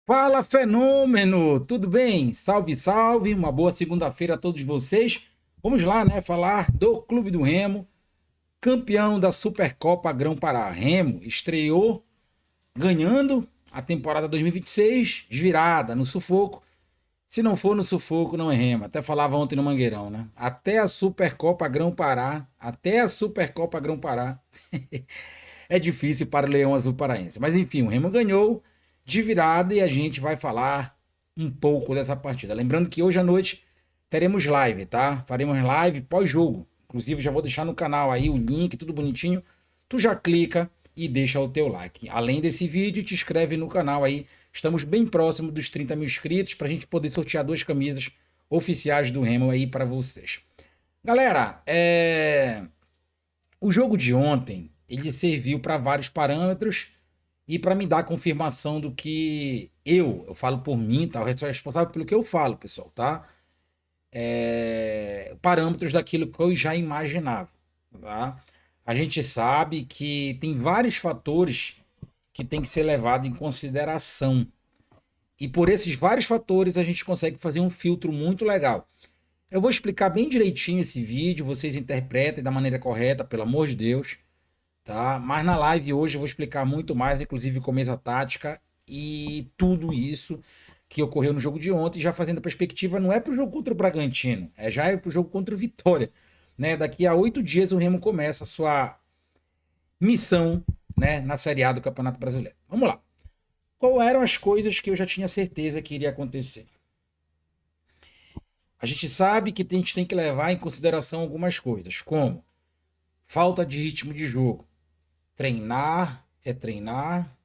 Fala, fenômeno! Tudo bem? Salve, salve! Uma boa segunda-feira a todos vocês. Vamos lá, né? Falar do Clube do Remo, campeão da Supercopa Grão-Pará. Remo estreou ganhando a temporada 2026, desvirada, no sufoco. Se não for no sufoco, não é Remo. Até falava ontem no Mangueirão, né? Até a Supercopa Grão-Pará, até a Supercopa Grão-Pará é difícil para o Leão Azul Paraense. Mas enfim, o Remo ganhou de virada e a gente vai falar um pouco dessa partida. Lembrando que hoje à noite teremos live, tá? Faremos live pós-jogo. Inclusive, já vou deixar no canal aí o link, tudo bonitinho. Tu já clica e deixa o teu like. Além desse vídeo, te inscreve no canal aí. Estamos bem próximo dos 30 mil inscritos para a gente poder sortear duas camisas oficiais do Remo aí para vocês. Galera, o jogo de ontem, ele serviu para vários parâmetros e para me dar confirmação do que eu falo por mim, tá? Eu sou responsável pelo que eu falo, pessoal, tá? Parâmetros daquilo que eu já imaginava, tá? A gente sabe que tem vários fatores que tem que ser levado em consideração. E por esses vários fatores a gente consegue fazer um filtro muito legal. Eu vou explicar bem direitinho esse vídeo, vocês interpretem da maneira correta, pelo amor de Deus, tá? Mas na live hoje eu vou explicar muito mais, inclusive com mesa tática e tudo isso que ocorreu no jogo de ontem, já fazendo a perspectiva, não é para o jogo contra o Bragantino, já é para o jogo contra o Vitória, né? Daqui a 8 dias o Remo começa a sua missão, né, na Série A do Campeonato Brasileiro. Vamos lá. Qual eram as coisas que eu já tinha certeza que iria acontecer? A gente sabe que a gente tem que levar em consideração algumas coisas, como falta de ritmo de jogo. Treinar é treinar,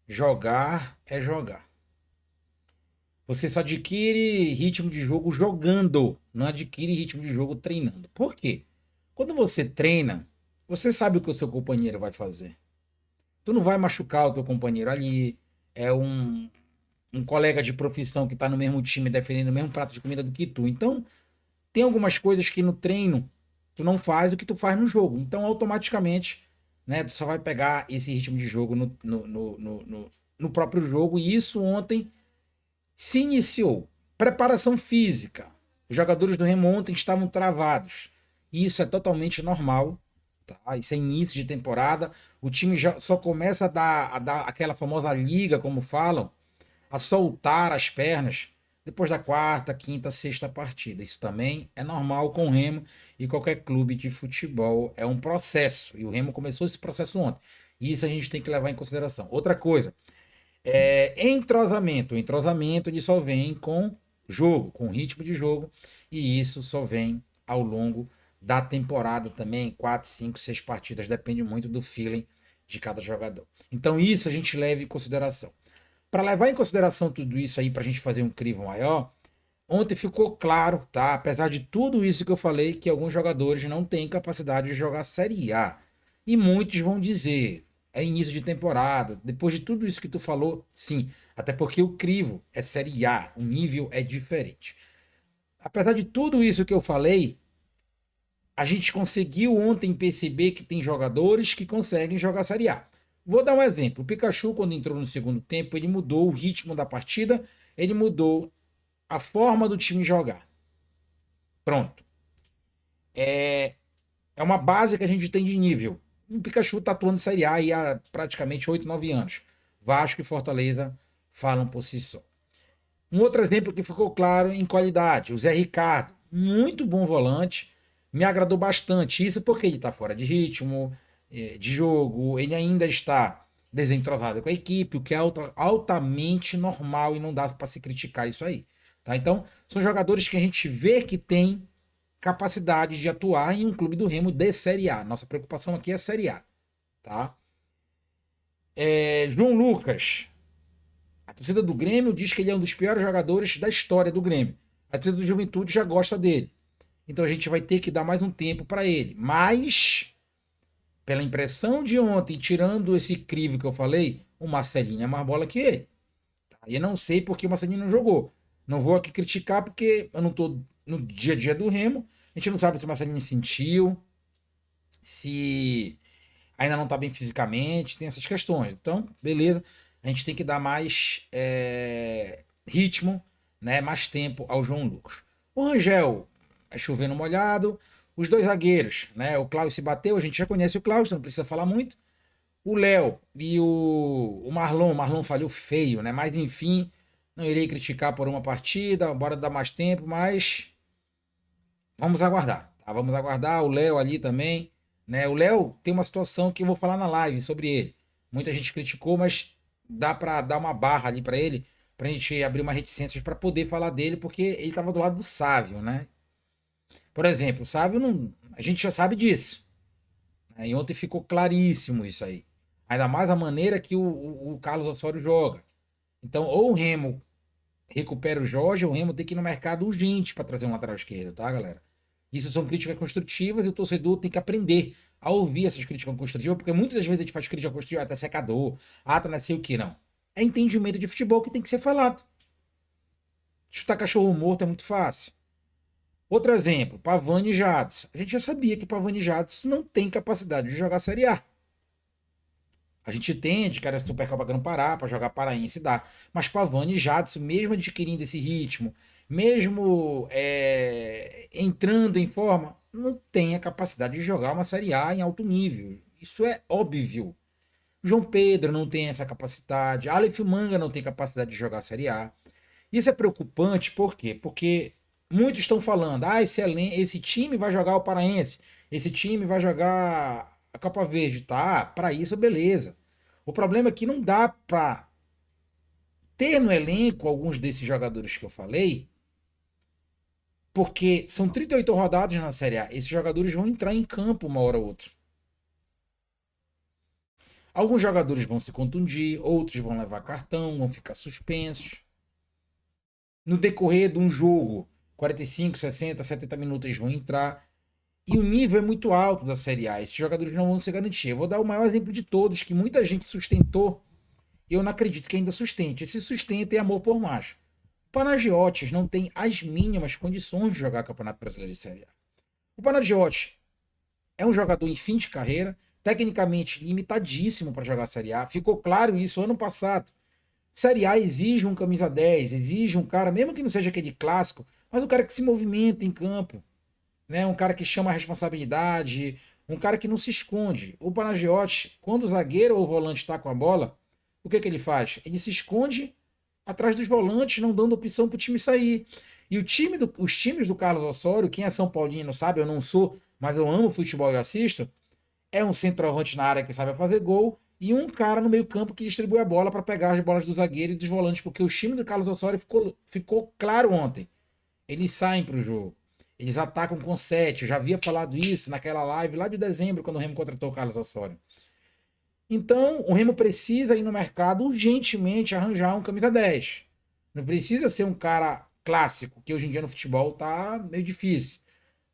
jogar é jogar. Você só adquire ritmo de jogo jogando, não adquire ritmo de jogo treinando. Por quê? Quando você treina, você sabe o que o seu companheiro vai fazer. Tu não vai machucar o teu companheiro ali, é um colega de profissão que está no mesmo time defendendo o mesmo prato de comida do que tu. Então, tem algumas coisas que no treino tu não faz o que tu faz no jogo. Então, automaticamente, né, tu só vai pegar esse ritmo de jogo no próprio jogo. E isso ontem se iniciou. Preparação física. Os jogadores do Remo ontem estavam travados. E isso é totalmente normal. Tá? Isso é início de temporada. O time já só começa a dar aquela famosa liga, como falam, a soltar as pernas depois da quarta, quinta, sexta partida. Isso também é normal com o Remo e qualquer clube de futebol. É um processo. E o Remo começou esse processo ontem. E isso a gente tem que levar em consideração. Outra coisa, entrosamento. O entrosamento ele só vem com jogo, com ritmo de jogo. E isso só vem ao longo da temporada também. 4, 5, 6 partidas. Depende muito do feeling de cada jogador. Então isso a gente leva em consideração. Para levar em consideração tudo isso aí, para a gente fazer um crivo maior, ontem ficou claro, tá? Apesar de tudo isso que eu falei, que alguns jogadores não têm capacidade de jogar Série A. E muitos vão dizer, é início de temporada, depois de tudo isso que tu falou, sim. Até porque o crivo é Série A, o nível é diferente. Apesar de tudo isso que eu falei, a gente conseguiu ontem perceber que tem jogadores que conseguem jogar Série A. Vou dar um exemplo. O Pikachu, quando entrou no segundo tempo, ele mudou o ritmo da partida, ele mudou a forma do time jogar. Pronto. É uma base que a gente tem de nível. O Pikachu está atuando em Série A aí há praticamente 8, 9 anos. Vasco e Fortaleza falam por si só. Um outro exemplo que ficou claro em qualidade, o Zé Ricardo, muito bom volante, me agradou bastante. Isso porque ele está fora de ritmo, de jogo, ele ainda está desentrosado com a equipe, o que é altamente normal e não dá para se criticar isso aí. Tá? Então, são jogadores que a gente vê que tem capacidade de atuar em um clube do Remo de Série A. Nossa preocupação aqui é Série A. Tá? João Lucas, a torcida do Grêmio diz que ele é um dos piores jogadores da história do Grêmio. A torcida do Juventude já gosta dele. Então a gente vai ter que dar mais um tempo para ele. Mas, pela impressão de ontem, tirando esse crivo que eu falei, o Marcelinho é mais bola que ele. Tá? E eu não sei porque o Marcelinho não jogou. Não vou aqui criticar porque eu não estou no dia a dia do Remo. A gente não sabe se o Marcelinho sentiu, se ainda não está bem fisicamente, tem essas questões. Então, beleza. a gente tem que dar mais ritmo, né? Mais tempo ao João Lucas. O Rangel é chovendo molhado. Os dois zagueiros, né? O Klaus se bateu, a gente já conhece o Klaus, não precisa falar muito. O Léo e o Marlon. O Marlon falhou feio, né? Mas enfim, não irei criticar por uma partida, bora dar mais tempo, mas vamos aguardar, tá? Vamos aguardar. O Léo ali também, né? O Léo tem uma situação que eu vou falar na live sobre ele. Muita gente criticou, mas dá pra dar uma barra ali pra ele, pra gente abrir uma reticência pra poder falar dele, porque ele tava do lado do Sávio, né? Por exemplo, o Sávio não. A gente já sabe disso, né? E ontem ficou claríssimo isso aí. Ainda mais a maneira que o Carlos Osório joga. Então, ou o Remo recupera o Jorge, ou o Remo tem que ir no mercado urgente para trazer um lateral esquerdo, tá, galera? Isso são críticas construtivas e o torcedor tem que aprender a ouvir essas críticas construtivas, porque muitas das vezes a gente faz crítica construtiva até secador, tá não sei o que, não. É entendimento de futebol que tem que ser falado. Chutar cachorro morto é muito fácil. Outro exemplo, Pavani e Jadson. A gente já sabia que Pavani e Jadson não tem capacidade de jogar Série A. A gente entende que era Supercopa Grão Pará para jogar paraense dá. Mas Pavani e Jadson, mesmo adquirindo esse ritmo, mesmo entrando em forma, não tem a capacidade de jogar uma Série A em alto nível. Isso é óbvio. João Pedro não tem essa capacidade. Aleph Manga não tem capacidade de jogar a Série A. Isso é preocupante, por quê? Porque muitos estão falando, esse time vai jogar o Paraense, esse time vai jogar a Copa Verde. Tá, para isso, beleza. O problema é que não dá para ter no elenco alguns desses jogadores que eu falei, porque são 38 rodadas na Série A. Esses jogadores vão entrar em campo uma hora ou outra. Alguns jogadores vão se contundir, outros vão levar cartão, vão ficar suspensos. No decorrer de um jogo, 45, 60, 70 minutos eles vão entrar. E o nível é muito alto da Série A. Esses jogadores não vão se garantir. Eu vou dar o maior exemplo de todos, que muita gente sustentou. E eu não acredito que ainda sustente. Esse sustento é amor por macho. O Panagiotis não tem as mínimas condições de jogar Campeonato Brasileiro de Série A. O Panagiotis é um jogador em fim de carreira, tecnicamente limitadíssimo para jogar a Série A. Ficou claro isso ano passado. Série A exige um camisa 10, exige um cara, mesmo que não seja aquele clássico, mas um cara que se movimenta em campo, né? Um cara que chama a responsabilidade, um cara que não se esconde. O Panagiotis, quando o zagueiro ou o volante está com a bola, o que ele faz? Ele se esconde atrás dos volantes, não dando opção para o time sair. E os times do Carlos Osório, quem é São Paulino sabe, eu não sou, mas eu amo futebol e assisto, é um centroavante na área que sabe fazer gol e um cara no meio campo que distribui a bola para pegar as bolas do zagueiro e dos volantes, porque o time do Carlos Osório ficou claro ontem. Eles saem para o jogo. Eles atacam com 7. Eu já havia falado isso naquela live lá de dezembro, quando o Remo contratou o Carlos Osório. Então, o Remo precisa ir no mercado urgentemente arranjar um camisa 10. Não precisa ser um cara clássico, que hoje em dia no futebol tá meio difícil.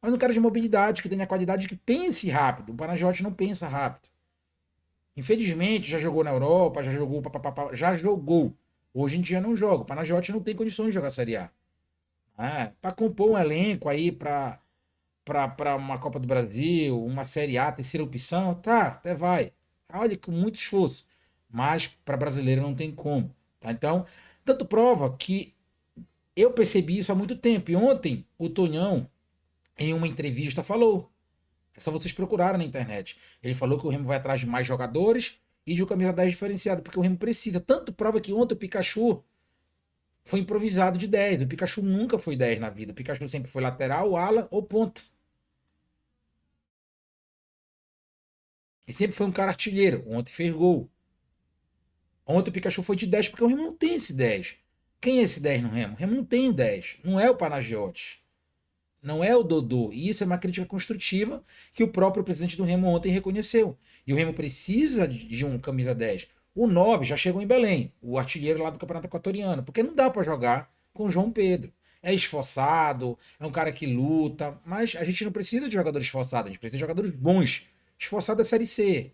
Mas um cara de mobilidade, que tenha qualidade, que pense rápido. O Panagiotti não pensa rápido. Infelizmente, já jogou na Europa, já jogou, já jogou. Hoje em dia não joga. O Panagiotti não tem condições de jogar Série A. Para compor um elenco aí para uma Copa do Brasil, uma Série A, terceira opção, tá, até vai. Olha, com muito esforço. Mas para brasileiro não tem como. Tá? Então, tanto prova que eu percebi isso há muito tempo. E ontem, o Tonhão, em uma entrevista, falou. É só vocês procurarem na internet. Ele falou que o Remo vai atrás de mais jogadores e de um camisa 10 diferenciado, porque o Remo precisa. Tanto prova que ontem o Pikachu foi improvisado de 10. O Pikachu nunca foi 10 na vida. O Pikachu sempre foi lateral, ala ou ponta. E sempre foi um cara artilheiro. Ontem fez gol. Ontem o Pikachu foi de 10 porque o Remo não tem esse 10. Quem é esse 10 no Remo? O Remo não tem o 10. Não é o Panagiotis. Não é o Dodô. E isso é uma crítica construtiva que o próprio presidente do Remo ontem reconheceu. E o Remo precisa de um camisa 10. O 9 já chegou em Belém, o artilheiro lá do Campeonato Equatoriano, porque não dá para jogar com o João Pedro. É esforçado, é um cara que luta, mas a gente não precisa de jogadores esforçados, a gente precisa de jogadores bons. Esforçado é Série C,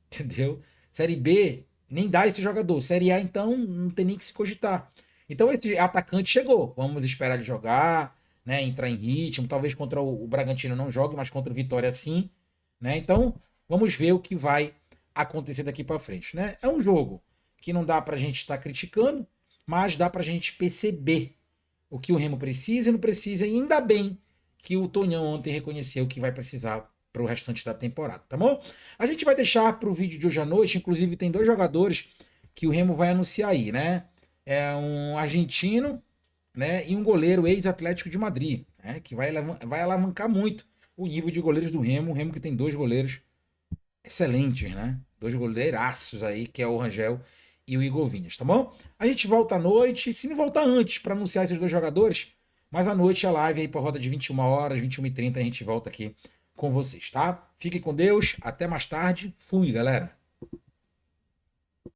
entendeu? Série B nem dá esse jogador. Série A, então, não tem nem que se cogitar. Então, esse atacante chegou. Vamos esperar ele jogar, né? Entrar em ritmo. Talvez contra o Bragantino não jogue, mas contra o Vitória sim. Né? Então, vamos ver o que vai acontecer daqui para frente. Né? É um jogo. que não dá para a gente estar criticando, mas dá para a gente perceber o que o Remo precisa e não precisa, e ainda bem que o Tonhão ontem reconheceu que vai precisar para o restante da temporada, tá bom? A gente vai deixar para o vídeo de hoje à noite, inclusive tem 2 jogadores que o Remo vai anunciar aí, né? É um argentino, né, e um goleiro ex-Atlético de Madrid, né, que vai alavancar muito o nível de goleiros do Remo. O Remo que tem 2 goleiros excelentes, né? 2 goleiraços aí, que é o Rangel e o Igor Vinícius, tá bom? A gente volta à noite, se não voltar antes para anunciar esses 2 jogadores, mas à noite a live aí por roda de 21 horas, 21h30 a gente volta aqui com vocês, tá? Fiquem com Deus, até mais tarde. Fui, galera.